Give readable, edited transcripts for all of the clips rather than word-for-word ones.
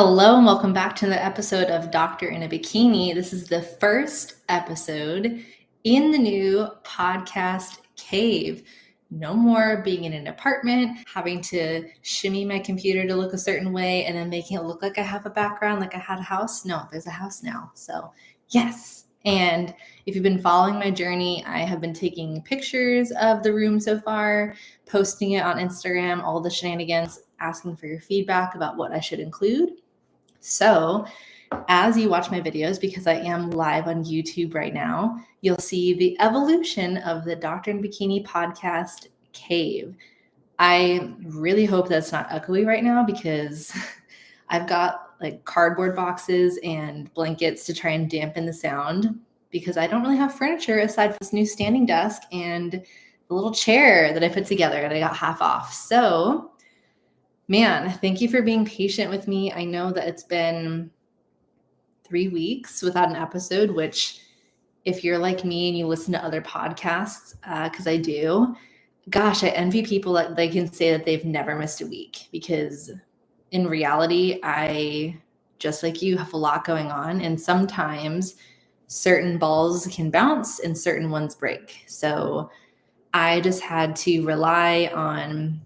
Hello and welcome back to the episode of Doctor in a Bikini. This is the first episode in the new podcast cave. No more being in an apartment, having to shimmy my computer to look a certain way and then making it look like I have a background, like I had a house. No, there's a house now. So yes. And if you've been following my journey, I have been taking pictures of the room so far, posting it on Instagram, all the shenanigans, asking for your feedback about what I should include. So as you watch my videos, because I am live on YouTube right now, you'll see the evolution of the Doctor in Bikini podcast cave. I really hope that's not echoey right now because I've got like cardboard boxes and blankets to try and dampen the sound because I don't really have furniture aside from this new standing desk and the little chair that I put together that I got half off. So man, thank you for being patient with me. I know that it's been 3 weeks without an episode, which if you're like me and you listen to other podcasts, because I do, gosh, I envy people that they can say that they've never missed a week because in reality, I, just like you, have a lot going on. And sometimes certain balls can bounce and certain ones break. So I just had to rely on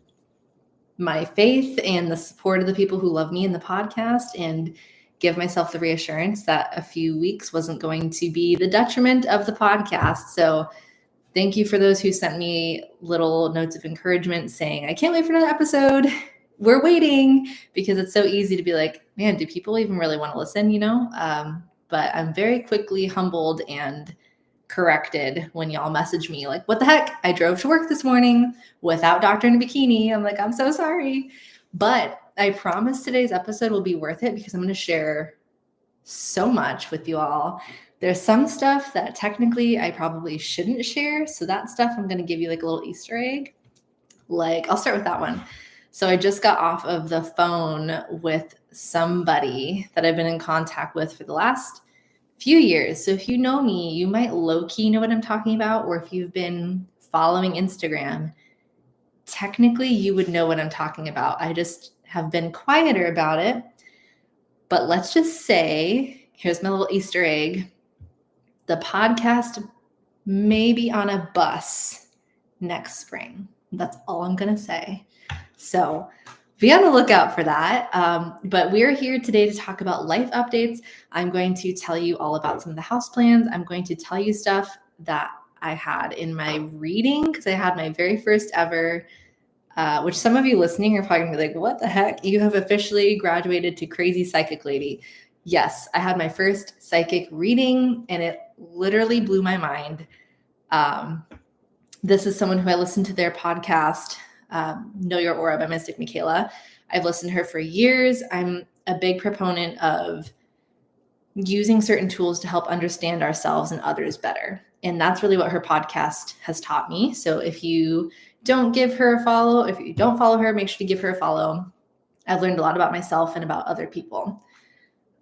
my faith and the support of the people who love me in the podcast and give myself the reassurance that a few weeks wasn't going to be the detriment of the podcast. So thank you for those who sent me little notes of encouragement saying, I can't wait for another episode. We're waiting, because it's so easy to be like, man, do people even really want to listen, But I'm very quickly humbled and corrected when y'all message me like, what the heck? I drove to work this morning without Doctor in a Bikini. I'm like, I'm so sorry. But I promise today's episode will be worth it because I'm going to share so much with you all. There's some stuff that technically I probably shouldn't share. So that stuff I'm going to give you like a little Easter egg. Like, I'll start with that one. So I just got off of the phone with somebody that I've been in contact with for the last few years. So if you know me, you might low-key know what I'm talking about, or if you've been following Instagram, technically you would know what I'm talking about. I just have been quieter about it. But let's just say, here's my little Easter egg. The podcast may be on a bus next spring. That's all I'm going to say. So be on the lookout for that. But we're here today to talk about life updates. I'm going to tell you all about some of the house plans. I'm going to tell you stuff that I had in my reading because I had my very first ever, which some of you listening are probably going to be like, what the heck? You have officially graduated to crazy psychic lady. Yes, I had my first psychic reading and it literally blew my mind. This is someone who I listened to their podcast, Know Your Aura by Mystic Michaela. I've listened to her for years. I'm a big proponent of using certain tools to help understand ourselves and others better. And that's really what her podcast has taught me. So if you don't give her a follow, if you don't follow her, make sure to give her a follow. I've learned a lot about myself and about other people.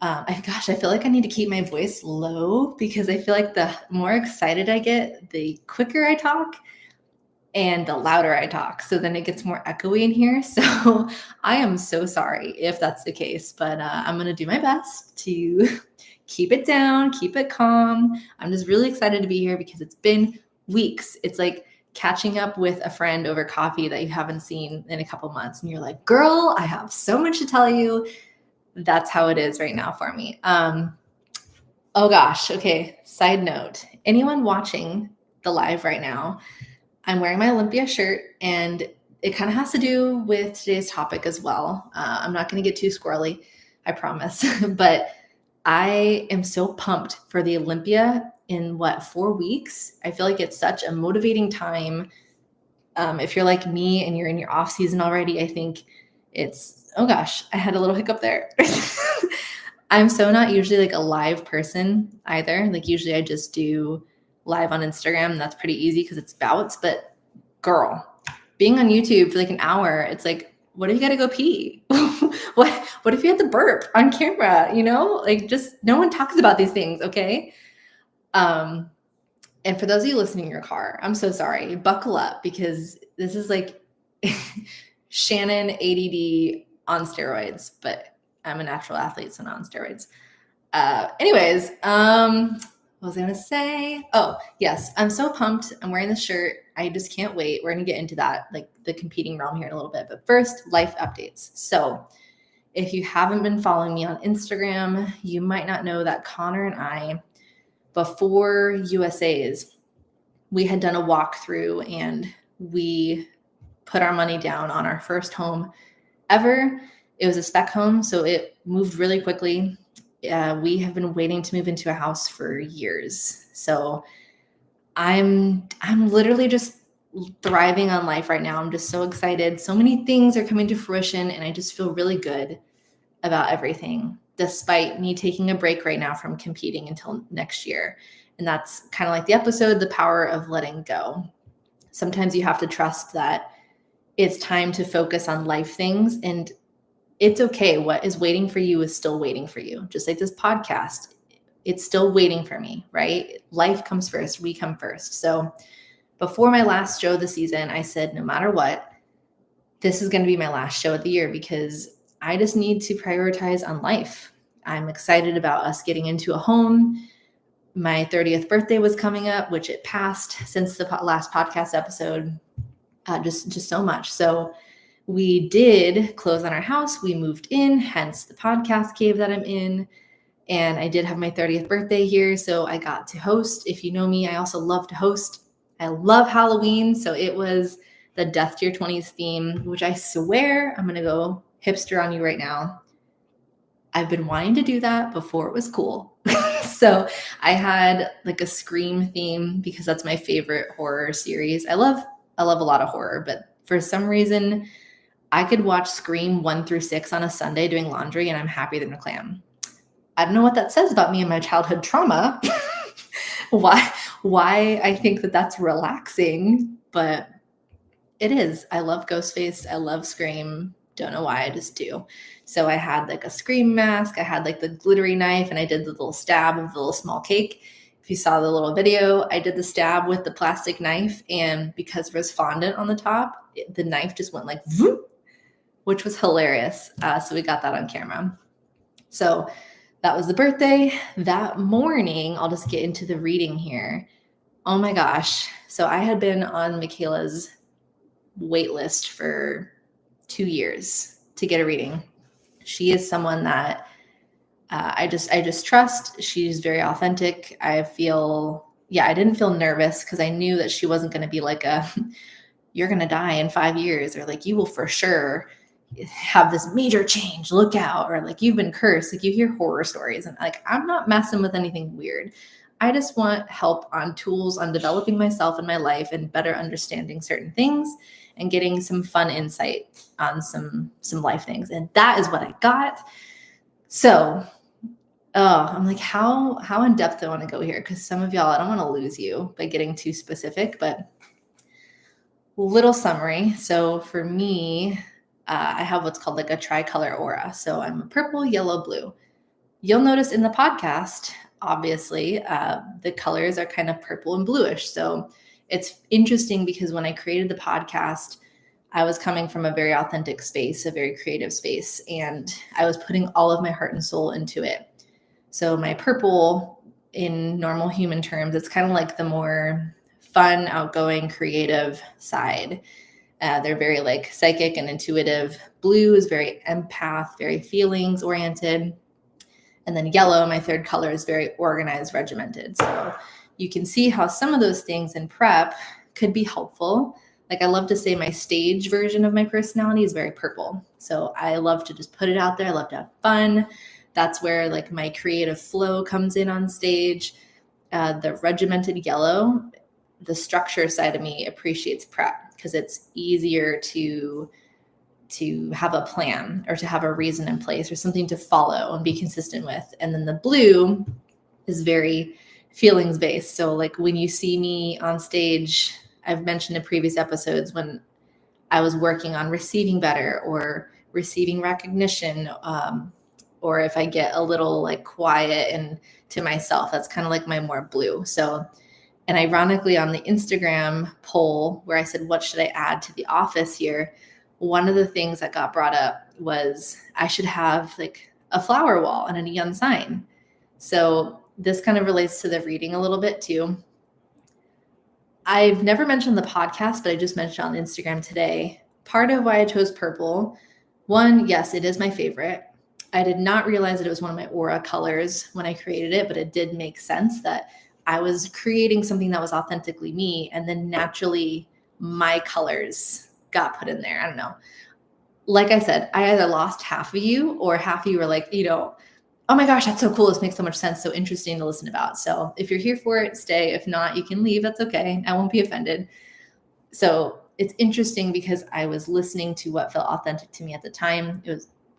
I feel like I need to keep my voice low because I feel like the more excited I get, the quicker I talk and the louder I talk. So then it gets more echoey in here. So I am so sorry if that's the case, but I'm going to do my best to keep it down, keep it calm. I'm just really excited to be here because it's been weeks. It's like catching up with a friend over coffee that you haven't seen in a couple months. And you're like, girl, I have so much to tell you. That's how it is right now for me. Oh gosh. Okay. Side note, anyone watching the live right now, I'm wearing my Olympia shirt and it kind of has to do with today's topic as well. I'm not going to get too squirrely, I promise, but I am so pumped for the Olympia in 4 weeks. I feel like it's such a motivating time. If you're like me and you're in your off season already, I think it's, oh gosh, I had a little hiccup there. I'm so not usually like a live person either. Like usually I just do live on Instagram. That's pretty easy because it's bouts. But girl, being on YouTube for like an hour, it's like, what if you got to go pee? What if you had to burp on camera? Like just no one talks about these things. Okay. And for those of you listening in your car, I'm so sorry. Buckle up because this is like Shannon ADD on steroids, but I'm a natural athlete, so not on steroids. Anyways, what was I going to say? Oh, yes. I'm so pumped. I'm wearing this shirt. I just can't wait. We're going to get into that, like the competing realm here in a little bit. But first, life updates. So if you haven't been following me on Instagram, you might not know that Connor and I, before USA's, we had done a walkthrough and we put our money down on our first home ever. It was a spec home, so it moved really quickly. We have been waiting to move into a house for years. So I'm literally just thriving on life right now. I'm just so excited. So many things are coming to fruition and I just feel really good about everything, despite me taking a break right now from competing until next year. And that's kind of like the episode, The Power of Letting Go. Sometimes you have to trust that it's time to focus on life things, and it's okay. What is waiting for you is still waiting for you. Just like this podcast, it's still waiting for me, right? Life comes first. We come first. So before my last show of the season, I said, no matter what, this is going to be my last show of the year because I just need to prioritize on life. I'm excited about us getting into a home. My 30th birthday was coming up, which it passed since the last podcast episode. Just so much. So we did close on our house. We moved in, hence the podcast cave that I'm in. And I did have my 30th birthday here. So I got to host. If you know me, I also love to host. I love Halloween. So it was the Death to Your 20s theme, which I swear I'm going to go hipster on you right now. I've been wanting to do that before it was cool. So I had like a Scream theme because that's my favorite horror series. I love a lot of horror, but for some reason I could watch Scream 1 through 6 on a Sunday doing laundry and I'm happier than a clam. I don't know what that says about me and my childhood trauma. why I think that that's relaxing, but it is. I love Ghostface. I love Scream. Don't know why, I just do. So I had like a Scream mask. I had like the glittery knife and I did the little stab of the little small cake. If you saw the little video, I did the stab with the plastic knife, and because there was fondant on the top, the knife just went like whoop, which was hilarious. So we got that on camera. So that was the birthday. That morning, I'll just get into the reading here. Oh my gosh. So I had been on Michaela's wait list for 2 years to get a reading. She is someone that I just trust. She's very authentic. I didn't feel nervous because I knew that she wasn't going to be like you're going to die in 5 years, or like, you will for sure have this major change, look out, or like, you've been cursed. Like, you hear horror stories, and like, I'm not messing with anything weird. I just want help on tools on developing myself in my life and better understanding certain things and getting some fun insight on some life things. And that is what I got. So I'm like, how in depth do I want to go here? Because some of y'all, I don't want to lose you by getting too specific, but little summary. So for me, I have what's called like a tricolor aura. So I'm a purple, yellow, blue. You'll notice in the podcast, obviously, the colors are kind of purple and bluish. So it's interesting because when I created the podcast, I was coming from a very authentic space, a very creative space, and I was putting all of my heart and soul into it. So my purple, in normal human terms, it's kind of like the more fun, outgoing, creative side. They're very like psychic and intuitive. Blue is very empath, very feelings oriented. And then yellow, my third color, is very organized, regimented. So you can see how some of those things in prep could be helpful. Like, I love to say my stage version of my personality is very purple. So I love to just put it out there. I love to have fun. That's where like my creative flow comes in on stage. The regimented yellow, the structure side of me appreciates prep because it's easier to have a plan or to have a reason in place or something to follow and be consistent with. And then the blue is very feelings based. So like when you see me on stage, I've mentioned in previous episodes when I was working on receiving better or receiving recognition, or if I get a little like quiet and to myself, that's kind of like my more blue. So, and ironically on the Instagram poll where I said, what should I add to the office here? One of the things that got brought up was I should have like a flower wall and a neon sign. So this kind of relates to the reading a little bit too. I've never mentioned the podcast, but I just mentioned on Instagram today. Part of why I chose purple, one, yes, it is my favorite. I did not realize that it was one of my aura colors when I created it, but it did make sense that I was creating something that was authentically me, and then naturally my colors got put in there. I don't know. Like I said, I either lost half of you or half of you were like, oh my gosh, that's so cool. This makes so much sense. So interesting to listen about. So if you're here for it, stay. If not, you can leave. That's okay. I won't be offended. So it's interesting because I was listening to what felt authentic to me at the time.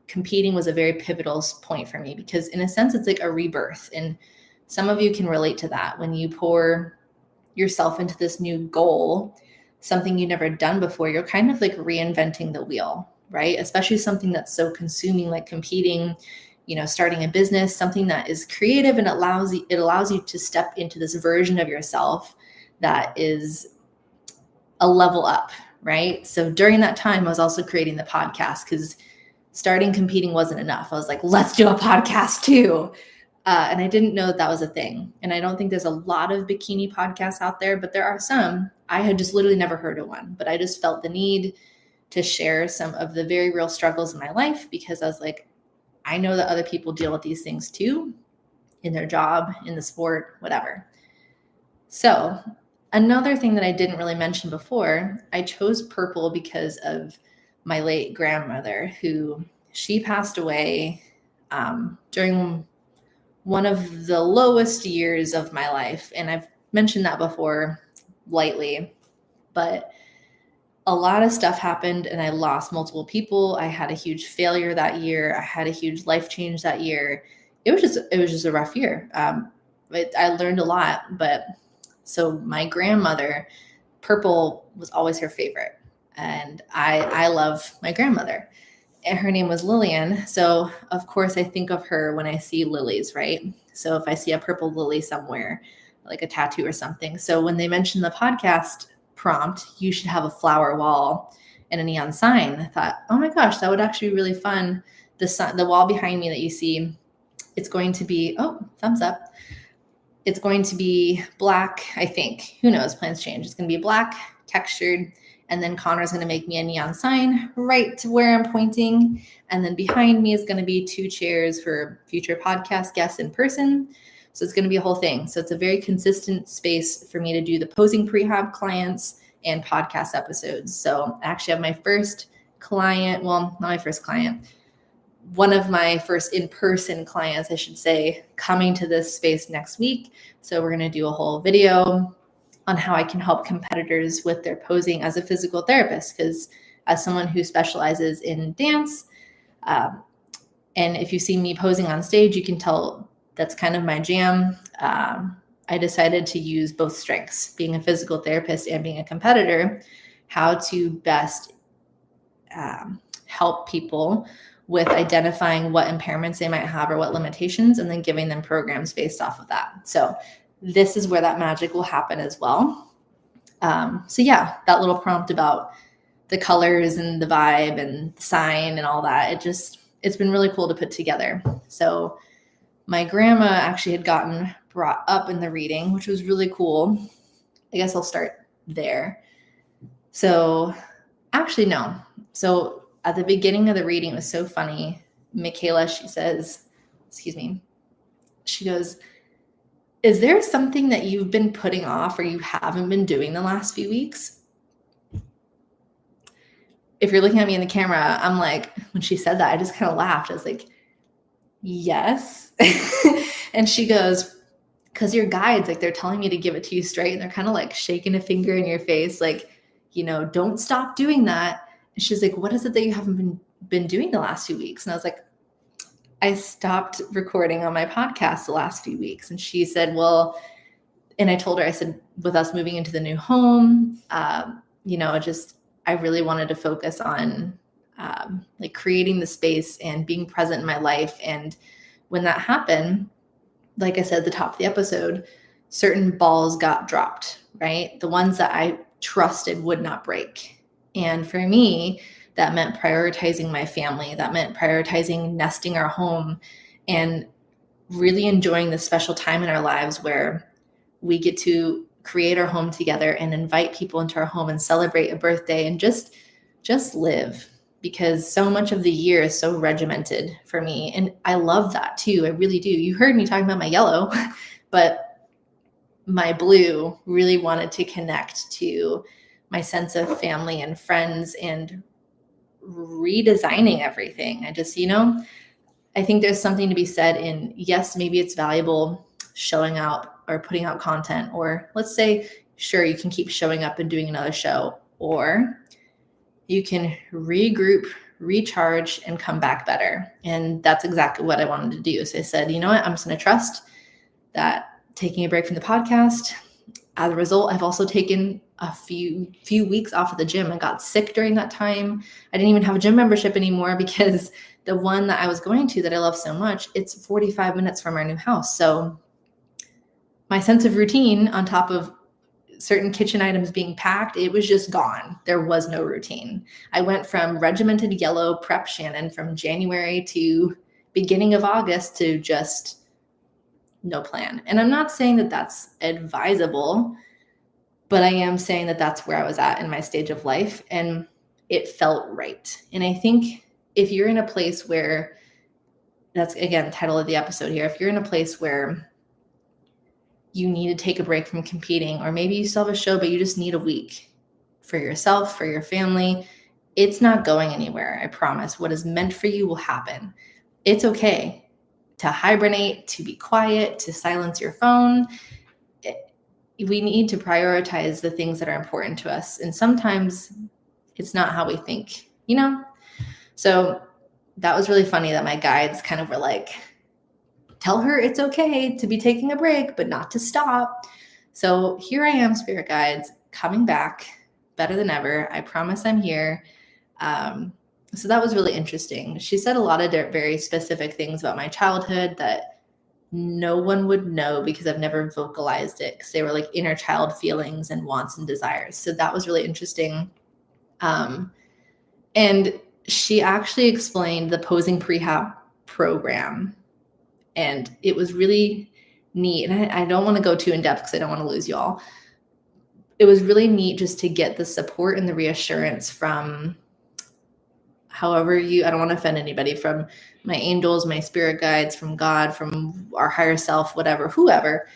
Competing was a very pivotal point for me because in a sense, it's like a rebirth. And some of you can relate to that when you pour yourself into this new goal, something you've never done before, you're kind of like reinventing the wheel, right? Especially something that's so consuming, like competing, starting a business, something that is creative and it allows you to step into this version of yourself that is a level up, right? So during that time, I was also creating the podcast because starting competing wasn't enough. I was like, let's do a podcast too. And I didn't know that was a thing. And I don't think there's a lot of bikini podcasts out there, but there are some. I had just literally never heard of one, but I just felt the need to share some of the very real struggles in my life because I was like, I know that other people deal with these things too, in their job, in the sport, whatever. So another thing that I didn't really mention before, I chose purple because of my late grandmother, who she passed away during one of the lowest years of my life. And I've mentioned that before lightly, but a lot of stuff happened and I lost multiple people. I had a huge failure that year. I had a huge life change that year. It was just a rough year. I learned a lot, but so my grandmother, purple was always her favorite. And I love my grandmother. And her name was Lillian. So of course I think of her when I see lilies, right? So if I see a purple lily somewhere, like a tattoo or something. So when they mentioned the podcast prompt, you should have a flower wall and a neon sign, I thought, oh my gosh, that would actually be really fun. The wall behind me that you see, it's going to be, thumbs up. It's going to be black, I think. Who knows? Plans change. It's going to be black, textured. And then Connor's going to make me a neon sign right to where I'm pointing. And then behind me is going to be 2 chairs for future podcast guests in person. So it's going to be a whole thing. So it's a very consistent space for me to do the posing prehab clients and podcast episodes. So I actually have my first client, well, not my first client, one of my first in-person clients, I should say, coming to this space next week. So we're going to do a whole video on how I can help competitors with their posing as a physical therapist, because as someone who specializes in dance, and if you see me posing on stage, you can tell that's kind of my jam. I decided to use both strengths, being a physical therapist and being a competitor, how to best help people with identifying what impairments they might have or what limitations, and then giving them programs based off of that. So this is where that magic will happen as well. So yeah, that little prompt about the colors and the vibe and the sign and all that, it's been really cool to put together. So my grandma actually had gotten brought up in the reading, which was really cool. I guess I'll start there. So actually, no. So at the beginning of the reading, it was so funny. Michaela, she goes, is there something that you've been putting off or you haven't been doing the last few weeks? If you're looking at me in the camera, I'm like, when she said that, I just kind of laughed. I was like, yes. And she goes, because your guides, like, they're telling me to give it to you straight, and they're kind of like shaking a finger in your face, like, don't stop doing that. And she's like, what is it that you haven't been doing the last few weeks? And I was like, I stopped recording on my podcast the last few weeks. And she said, well, and I told her, I said, with us moving into the new home, I really wanted to focus on like creating the space and being present in my life. And when that happened, like I said at the top of the episode, certain balls got dropped, right? The ones that I trusted would not break. And for me, That meant prioritizing my family. That meant prioritizing nesting our home and really enjoying this special time in our lives where we get to create our home together and invite people into our home and celebrate a birthday and just live, because so much of the year is so regimented for me. And I love that too. I really do. You heard me talking about my yellow, but my blue really wanted to connect to my sense of family and friends and redesigning everything. I think there's something to be said in, yes, maybe it's valuable showing out or putting out content, or let's say, sure, you can keep showing up and doing another show, or you can regroup, recharge, and come back better. And that's exactly what I wanted to do. So I said, you know what, I'm just going to trust that taking a break from the podcast. As a result, I've also taken a few weeks off of the gym. I got sick during that time. I didn't even have a gym membership anymore because the one that I was going to that I love so much, it's 45 minutes from our new house. So my sense of routine on top of certain kitchen items being packed, it was just gone. There was no routine. I went from regimented yellow prep Shannon from January to beginning of August to just no plan. And I'm not saying that that's advisable, but I am saying that that's where I was at in my stage of life, and it felt right. And I think if you're in a place where, that's again, the title of the episode here, if you're in a place where you need to take a break from competing, or maybe you still have a show, but you just need a week for yourself, for your family, it's not going anywhere. I promise. What is meant for you will happen. It's okay to hibernate, to be quiet, to silence your phone. We need to prioritize the things that are important to us. And sometimes it's not how we think, So that was really funny that my guides kind of were like, tell her it's okay to be taking a break, but not to stop. So here I am, spirit guides, coming back better than ever. I promise I'm here. So that was really interesting. She said a lot of very specific things about my childhood that no one would know because I've never vocalized it, because they were like inner child feelings and wants and desires. So that was really interesting. And she actually explained the posing prehab program, and it was really neat. And I don't want to go too in depth because I don't want to lose you all. It was really neat just to get the support and the reassurance from I don't want to offend anybody, from my angels, my spirit guides, from God, from our higher self, whatever, whoever.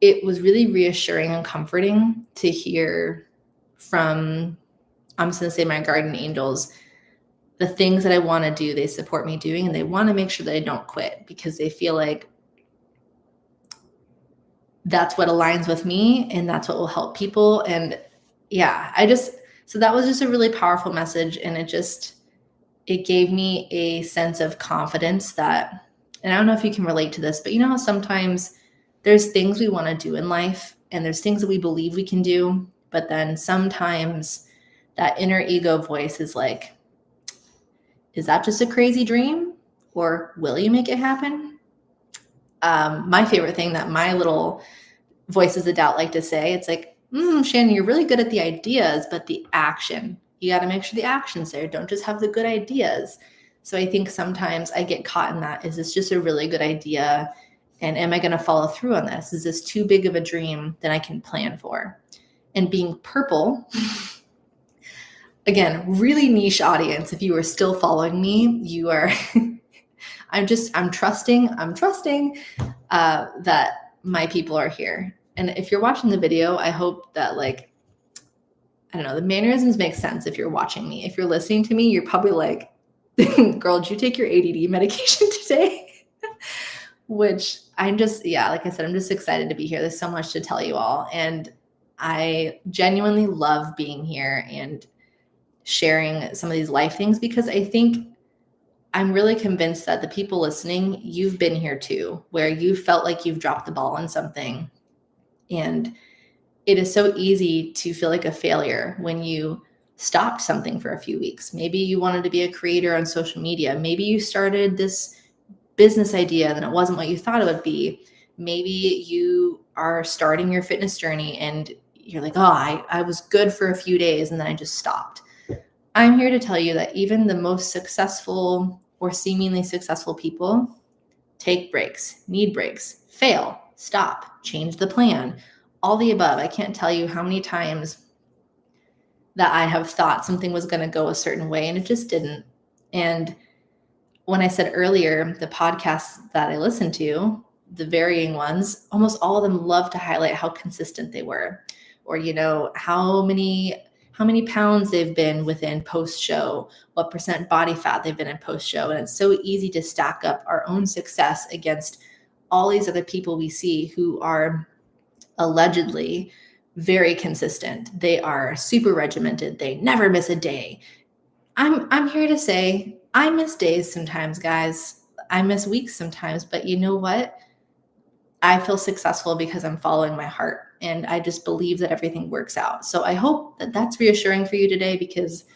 It was really reassuring and comforting to hear from, I'm just going to say, my guardian angels, the things that I want to do, they support me doing, and they want to make sure that I don't quit because they feel like that's what aligns with me and that's what will help people. And yeah, so that was just a really powerful message. And it gave me a sense of confidence that, and I don't know if you can relate to this, but you know how sometimes there's things we want to do in life and there's things that we believe we can do, but then sometimes that inner ego voice is like, is that just a crazy dream? Or will you make it happen? My favorite thing that my little voices of doubt like to say, it's like, Shannon, you're really good at the ideas, but the action, you got to make sure the action's there. Don't just have the good ideas. So I think sometimes I get caught in that. Is this just a really good idea? And am I going to follow through on this? Is this too big of a dream that I can plan for? And being purple, again, really niche audience. If you are still following me, you are, I'm trusting that my people are here. And if you're watching the video, I hope that I don't know, the mannerisms make sense if you're watching me. If you're listening to me, you're probably like, girl, did you take your ADD medication today? Which like I said, I'm just excited to be here. There's so much to tell you all. And I genuinely love being here and sharing some of these life things, because I think I'm really convinced that the people listening, you've been here too, where you felt like you've dropped the ball on something. And it is so easy to feel like a failure when you stopped something for a few weeks. Maybe you wanted to be a creator on social media. Maybe you started this business idea and it wasn't what you thought it would be. Maybe you are starting your fitness journey and you're like, oh, I was good for a few days and then I just stopped. I'm here to tell you that even the most successful or seemingly successful people take breaks, need breaks, fail, stop, change the plan, all the above. I can't tell you how many times that I have thought something was going to go a certain way and it just didn't. And when I said earlier, the podcasts that I listen to, the varying ones, almost all of them love to highlight how consistent they were, or, how many pounds they've been within post show, what percent body fat they've been in post show. And it's so easy to stack up our own success against all these other people we see who are allegedly very consistent. They are super regimented. They never miss a day. I'm here to say I miss days sometimes, guys. I miss weeks sometimes, but you know what? I feel successful because I'm following my heart, and I just believe that everything works out. So I hope that that's reassuring for you today, because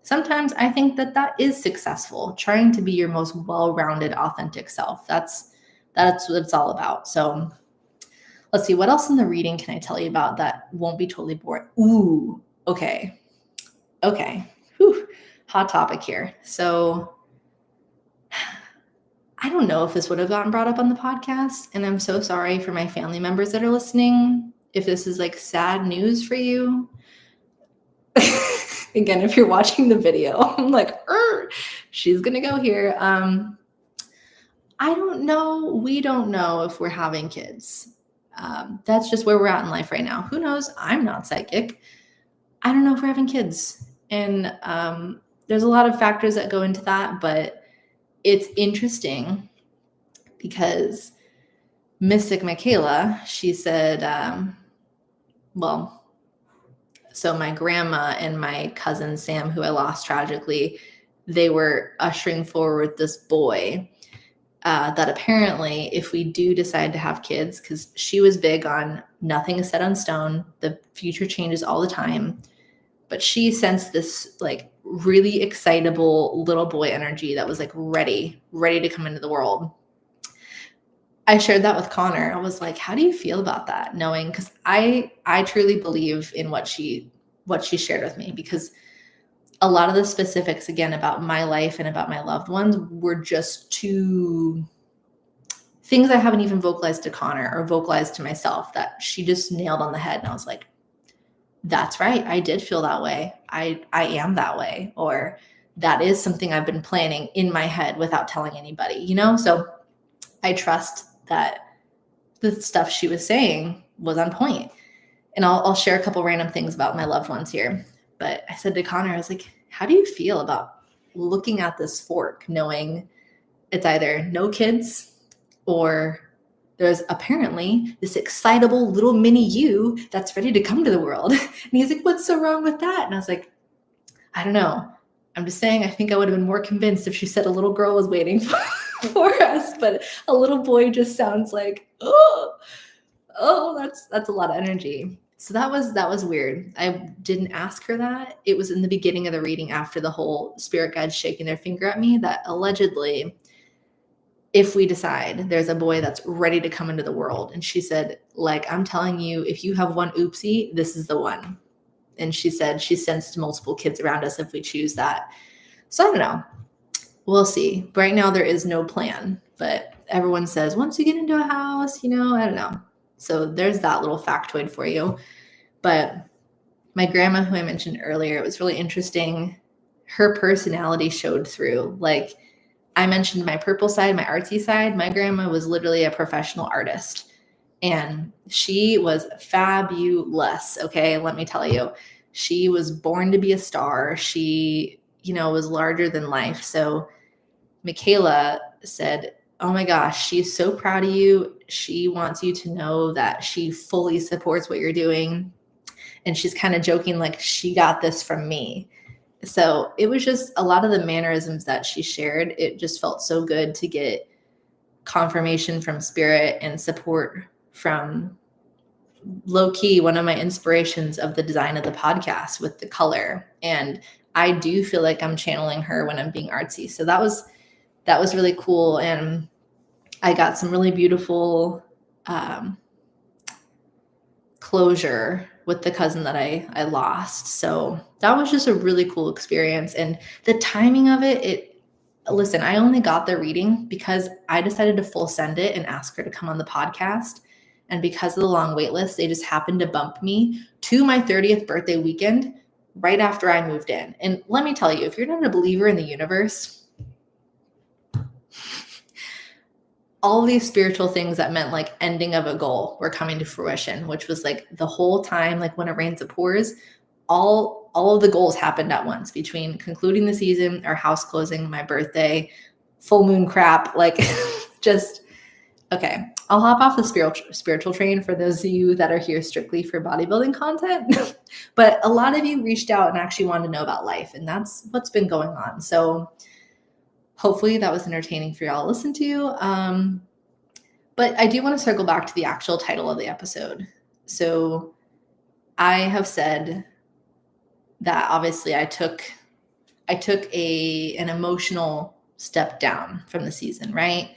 sometimes I think that that is successful, trying to be your most well-rounded, authentic self. That's what it's all about. So let's see, what else in the reading can I tell you about that won't be totally boring? Ooh, okay. Whew. Hot topic here. So I don't know if this would have gotten brought up on the podcast, and I'm so sorry for my family members that are listening if this is like sad news for you. Again, if you're watching the video, I'm like, she's gonna go here. I don't know. We don't know if we're having kids. That's just where we're at in life right now. Who knows? I'm not psychic. I don't know if we're having kids. And there's a lot of factors that go into that, but it's interesting because Mystic Michaela, she said, so my grandma and my cousin Sam, who I lost tragically, they were ushering forward this boy that apparently if we do decide to have kids, because she was big on nothing is set on stone, the future changes all the time, but she sensed this like really excitable little boy energy that was like ready to come into the world. I shared that with Connor. I was like, how do you feel about that? Knowing, because I truly believe in what she shared with me, because a lot of the specifics, again, about my life and about my loved ones were just too things I haven't even vocalized to Connor or vocalized to myself that she just nailed on the head. And I was like, that's right. I did feel that way. I am that way. Or that is something I've been planning in my head without telling anybody, So I trust that the stuff she was saying was on point. And I'll share a couple random things about my loved ones here. But I said to Connor, I was like, how do you feel about looking at this fork, knowing it's either no kids or there's apparently this excitable little mini you that's ready to come to the world? And he's like, what's so wrong with that? And I was like, I don't know. I'm just saying, I think I would have been more convinced if she said a little girl was waiting for us, but a little boy just sounds like, oh, that's a lot of energy. So that was weird. I didn't ask her that. It was in the beginning of the reading after the whole spirit guides shaking their finger at me that allegedly, if we decide there's a boy that's ready to come into the world. And she said, like, I'm telling you, if you have one oopsie, this is the one. And she said she sensed multiple kids around us if we choose that. So I don't know. We'll see. Right now there is no plan, but everyone says once you get into a house, I don't know. So there's that little factoid for you. But my grandma, who I mentioned earlier, it was really interesting. Her personality showed through. Like I mentioned my purple side, my artsy side. My grandma was literally a professional artist. And she was fabulous. Okay, let me tell you. She was born to be a star. She, was larger than life. So Michaela said, oh my gosh, she's so proud of you. She wants you to know that she fully supports what you're doing. And she's kind of joking, like, she got this from me. So it was just a lot of the mannerisms that she shared. It just felt so good to get confirmation from spirit and support from low key, one of my inspirations of the design of the podcast with the color. And I do feel like I'm channeling her when I'm being artsy. So that was really cool. And I got some really beautiful closure with the cousin that I lost. So that was just a really cool experience. And the timing of listen, I only got the reading because I decided to full send it and ask her to come on the podcast. And because of the long wait list, they just happened to bump me to my 30th birthday weekend right after I moved in. And let me tell you, if you're not a believer in the universe, all these spiritual things that meant like ending of a goal were coming to fruition, which was like the whole time, like when it rains, it pours. All of the goals happened at once between concluding the season, our house closing, my birthday, full moon crap, like just okay. I'll hop off the spiritual train for those of you that are here strictly for bodybuilding content. But a lot of you reached out and actually wanted to know about life, and that's what's been going on. So hopefully that was entertaining for y'all to listen to. But I do want to circle back to the actual title of the episode. So I have said that obviously I took an emotional step down from the season, right?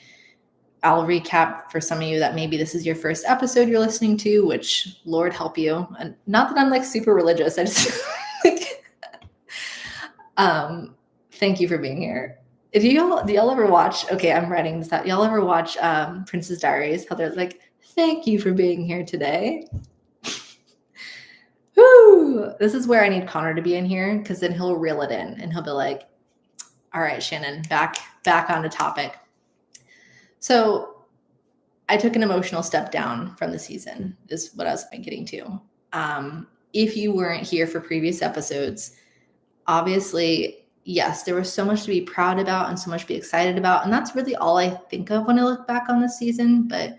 I'll recap for some of you that maybe this is your first episode you're listening to, which Lord help you. And not that I'm like super religious. I just like, thank you for being here. Do y'all ever watch, okay, I'm writing this out. Y'all ever watch Princess Diaries? How they're like, thank you for being here today. Woo! This is where I need Connor to be in here because then he'll reel it in and he'll be like, all right, Shannon, back on the topic. So I took an emotional step down from the season is what I was getting to. If you weren't here for previous episodes, obviously, yes, there was so much to be proud about and so much to be excited about. And that's really all I think of when I look back on this season. But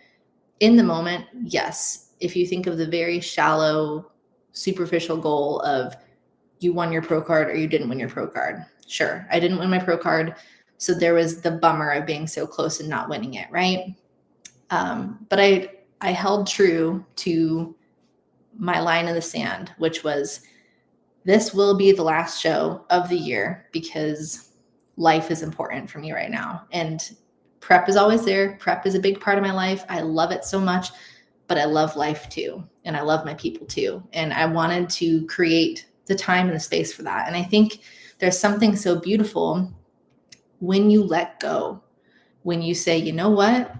in the moment, yes, if you think of the very shallow, superficial goal of you won your pro card or you didn't win your pro card. Sure, I didn't win my pro card. So there was the bummer of being so close and not winning it, right? But I held true to my line in the sand, which was this will be the last show of the year because life is important for me right now. And prep is always there. Prep is a big part of my life. I love it so much, but I love life too. And I love my people too. And I wanted to create the time and the space for that. And I think there's something so beautiful when you let go, when you say, you know what?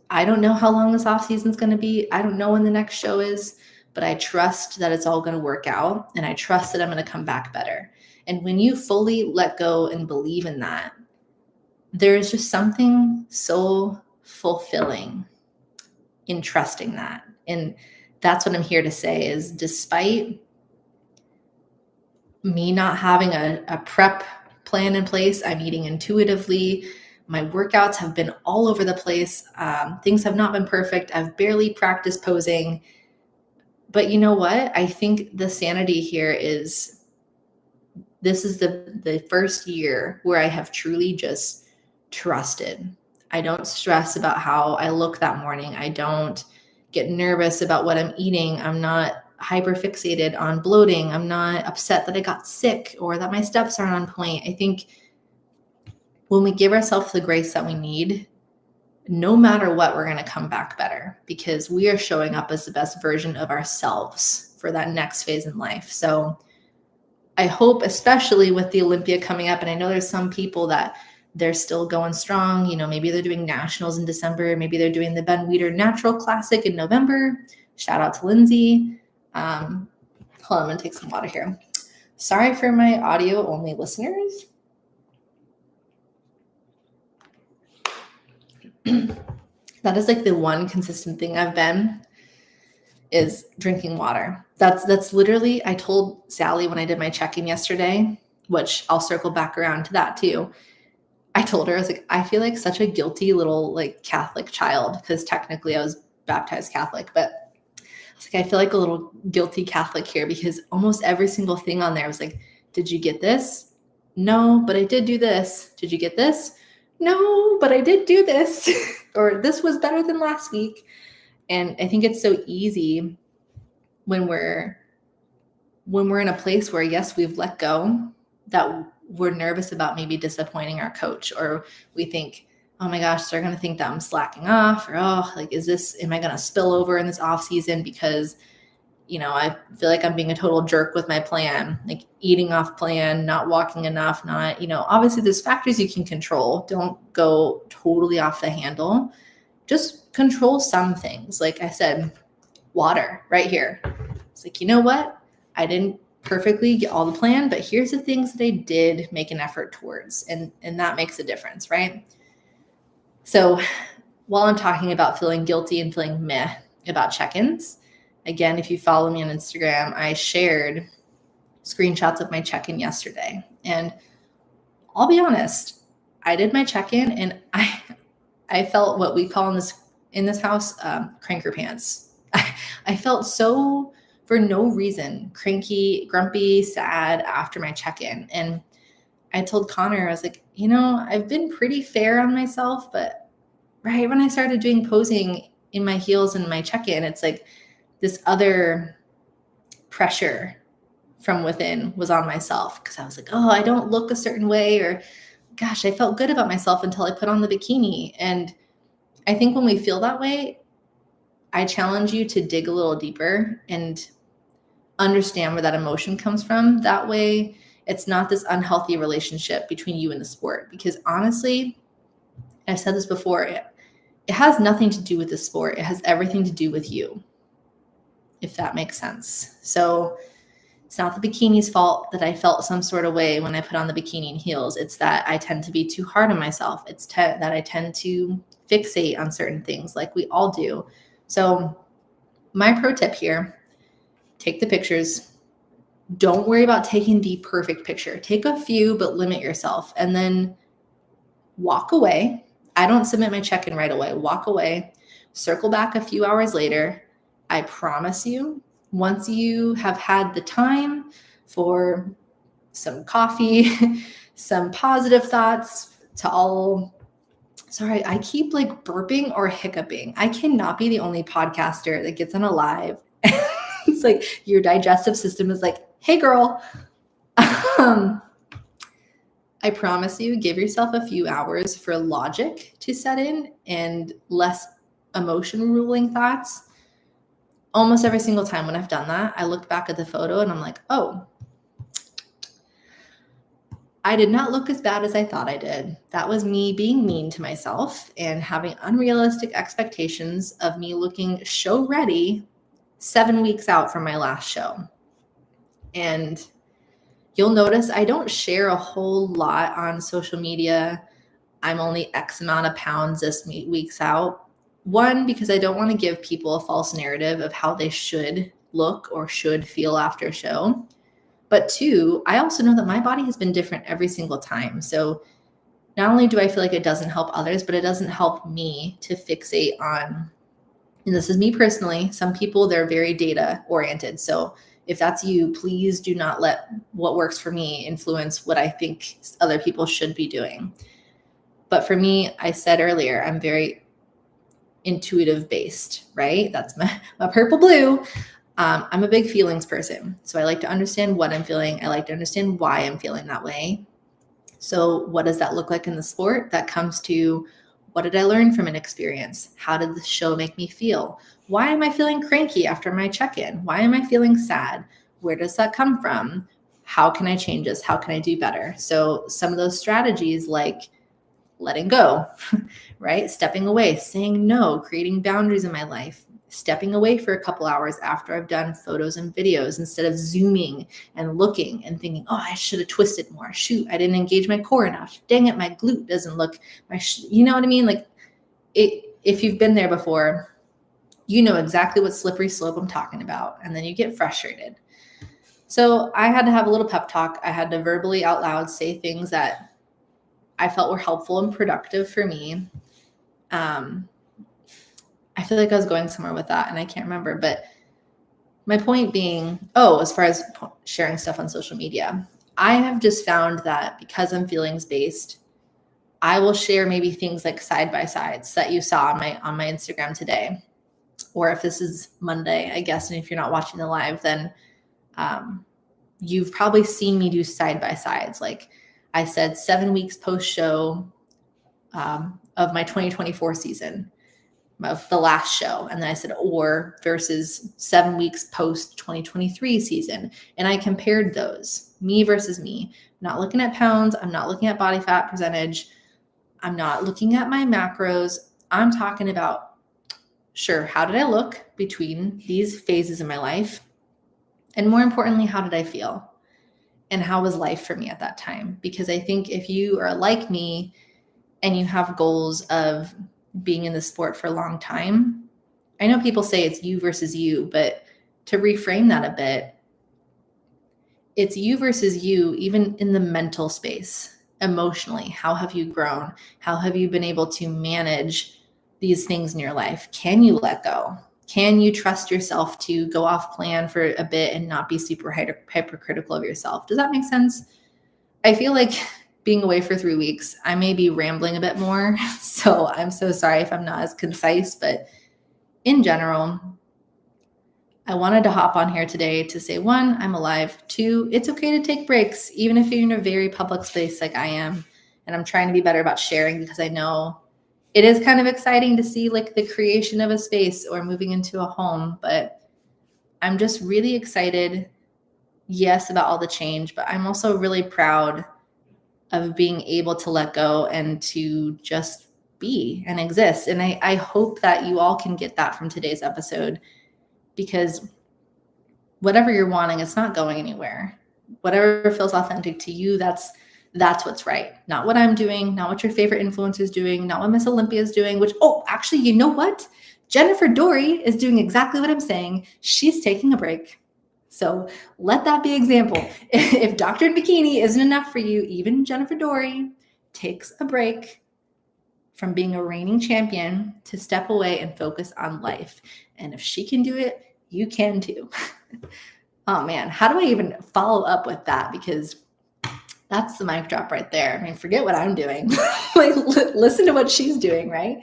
I don't know how long this off season is going to be. I don't know when the next show is, but I trust that it's all going to work out. And I trust that I'm going to come back better. And when you fully let go and believe in that, there's just something so fulfilling in trusting that. And that's what I'm here to say is despite me not having a prep plan in place, I'm eating intuitively. My workouts have been all over the place. Things have not been perfect. I've barely practiced posing. But you know what? I think the sanity here is this is the first year where I have truly just trusted. I don't stress about how I look that morning. I don't get nervous about what I'm eating. I'm not hyper fixated on bloating. I'm not upset that I got sick or that my steps aren't on point. I think when we give ourselves the grace that we need, no matter what, we're going to come back better because we are showing up as the best version of ourselves for that next phase in life. So I hope, especially with the Olympia coming up, and I know there's some people that they're still going strong. You know, maybe they're doing nationals in December. Maybe they're doing the Ben Weider Natural Classic in November. Shout out to Lindsay. Hold on, I'm going to take some water here. Sorry for my audio only listeners. That is like the one consistent thing I've been is drinking water. That's literally, I told Sally when I did my check-in yesterday, which I'll circle back around to that too. I told her, I was like, I feel like such a guilty little like Catholic child because technically I was baptized Catholic, but I was like, I feel like a little guilty Catholic here because almost every single thing on there was like, did you get this? No, but I did do this. Did you get this? No, but I did do this. Or this was better than last week. And I think it's so easy when we're in a place where, yes, we've let go, that we're nervous about maybe disappointing our coach, or we think, oh my gosh, they're going to think that I'm slacking off, or, oh, like, am I going to spill over in this off season because I feel like I'm being a total jerk with my plan, like eating off plan, not walking enough, not, obviously there's factors you can control. Don't go totally off the handle. Just control some things. Like I said, water right here. It's like, you know what? I didn't perfectly get all the plan, but here's the things that I did make an effort towards. And that makes a difference, right? So while I'm talking about feeling guilty and feeling meh about check-ins, again, if you follow me on Instagram, I shared screenshots of my check-in yesterday. And I'll be honest, I did my check-in and I felt what we call in this house, cranker pants. I felt so, for no reason, cranky, grumpy, sad after my check-in. And I told Connor, I was like, I've been pretty fair on myself, but right when I started doing posing in my heels and my check-in, it's like this other pressure from within was on myself, because I was like, oh, I don't look a certain way, or gosh, I felt good about myself until I put on the bikini. And I think when we feel that way, I challenge you to dig a little deeper and understand where that emotion comes from. That way, it's not this unhealthy relationship between you and the sport. Because honestly, I've said this before, it has nothing to do with the sport. It has everything to do with you, if that makes sense. So it's not the bikini's fault that I felt some sort of way when I put on the bikini and heels. It's that I tend to be too hard on myself. It's that I tend to fixate on certain things, like we all do. So my pro tip here, take the pictures. Don't worry about taking the perfect picture. Take a few, but limit yourself, and then walk away. I don't submit my check-in right away. Walk away, circle back a few hours later. I promise you, once you have had the time for some coffee, some positive thoughts sorry, I keep like burping or hiccuping. I cannot be the only podcaster that gets on a live. It's like your digestive system is like, hey girl. I promise you, give yourself a few hours for logic to set in and less emotion ruling thoughts. Almost every single time when I've done that, I look back at the photo and I'm like, oh, I did not look as bad as I thought I did. That was me being mean to myself and having unrealistic expectations of me looking show ready 7 weeks out from my last show. And you'll notice I don't share a whole lot on social media. I'm only X amount of pounds this weeks out. One, because I don't want to give people a false narrative of how they should look or should feel after a show. But two, I also know that my body has been different every single time. So not only do I feel like it doesn't help others, but it doesn't help me to fixate on, and this is me personally, some people, they're very data oriented. So if that's you, please do not let what works for me influence what I think other people should be doing. But for me, I said earlier, I'm very intuitive based, right? That's my purple blue. I'm a big feelings person. So I like to understand what I'm feeling. I like to understand why I'm feeling that way. So what does that look like in the sport? That comes to, what did I learn from an experience? How did the show make me feel? Why am I feeling cranky after my check-in? Why am I feeling sad? Where does that come from? How can I change this? How can I do better? So some of those strategies, like letting go, right? Stepping away, saying no, creating boundaries in my life, stepping away for a couple hours after I've done photos and videos instead of zooming and looking and thinking, oh, I should have twisted more. Shoot, I didn't engage my core enough. Dang it, my glute doesn't look, you know what I mean? Like if you've been there before, you know exactly what slippery slope I'm talking about. And then you get frustrated. So I had to have a little pep talk. I had to verbally out loud say things that I felt were helpful and productive for me. I feel like I was going somewhere with that and I can't remember, but my point being, as far as sharing stuff on social media, I have just found that because I'm feelings based, I will share maybe things like side by sides that you saw on my Instagram today. Or if this is Monday, I guess, and if you're not watching the live, then you've probably seen me do side by sides. Like I said, 7 weeks post show of my 2024 season. of the last show. And then I said, or versus 7 weeks post 2023 season. And I compared those, me versus me. I'm not looking at pounds. I'm not looking at body fat percentage. I'm not looking at my macros. I'm talking about, sure, how did I look between these phases in my life? And more importantly, how did I feel? And how was life for me at that time? Because I think if you are like me and you have goals of being in the sport for a long time, I know people say it's you versus you, but to reframe that a bit, it's you versus you, even in the mental space, emotionally. How have you grown? How have you been able to manage these things in your life? Can you let go? Can you trust yourself to go off plan for a bit and not be super hypercritical of yourself? Does that make sense? I feel like being away for 3 weeks, I may be rambling a bit more. So I'm so sorry if I'm not as concise, but in general, I wanted to hop on here today to say, 1, I'm alive. 2, it's okay to take breaks, even if you're in a very public space like I am. And I'm trying to be better about sharing because I know it is kind of exciting to see like the creation of a space or moving into a home, but I'm just really excited, yes, about all the change, but I'm also really proud of being able to let go and to just be and exist. And I hope that you all can get that from today's episode, because whatever you're wanting, it's not going anywhere. Whatever feels authentic to you, that's what's right. Not what I'm doing, not what your favorite influencer is doing, not what Miss Olympia is doing, which, oh, actually, you know what? Jennifer Dory is doing exactly what I'm saying. She's taking a break. So let that be example. If Dr. in Bikini isn't enough for you, even Jennifer Dory takes a break from being a reigning champion to step away and focus on life. And if she can do it, you can too. Oh man, how do I even follow up with that? Because that's the mic drop right there. I mean, forget what I'm doing. Like, listen to what she's doing, right?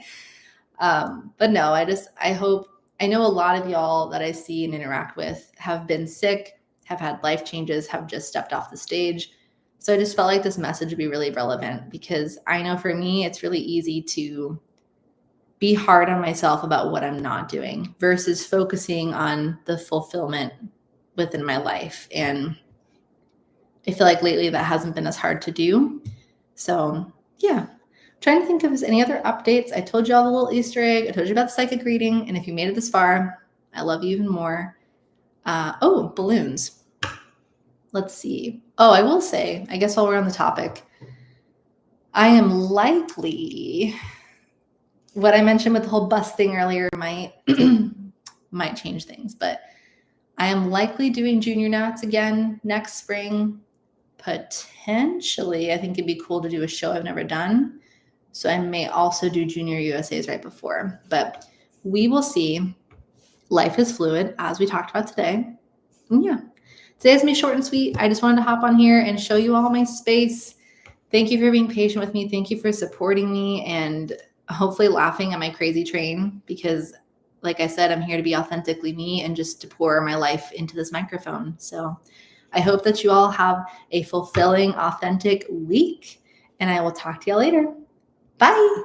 But no, I know a lot of y'all that I see and interact with have been sick, have had life changes, have just stepped off the stage. So I just felt like this message would be really relevant, because I know for me, it's really easy to be hard on myself about what I'm not doing versus focusing on the fulfillment within my life. And I feel like lately that hasn't been as hard to do. So yeah, trying to think if there's any other updates. I told you all the little Easter egg. I told you about the psychic reading. And if you made it this far, I love you even more. Oh, balloons. Let's see. Oh, I will say, I guess while we're on the topic, I am likely, what I mentioned with the whole bus thing earlier might might change things, but I am likely doing junior nats again next spring. Potentially, I think it'd be cool to do a show I've never done. So I may also do junior USAs right before, but we will see. Life is fluid, as we talked about today. And yeah, today's gonna be short and sweet. I just wanted to hop on here and show you all my space. Thank you for being patient with me. Thank you for supporting me and hopefully laughing at my crazy train, because like I said, I'm here to be authentically me and just to pour my life into this microphone. So I hope that you all have a fulfilling, authentic week, and I will talk to y'all later. Bye.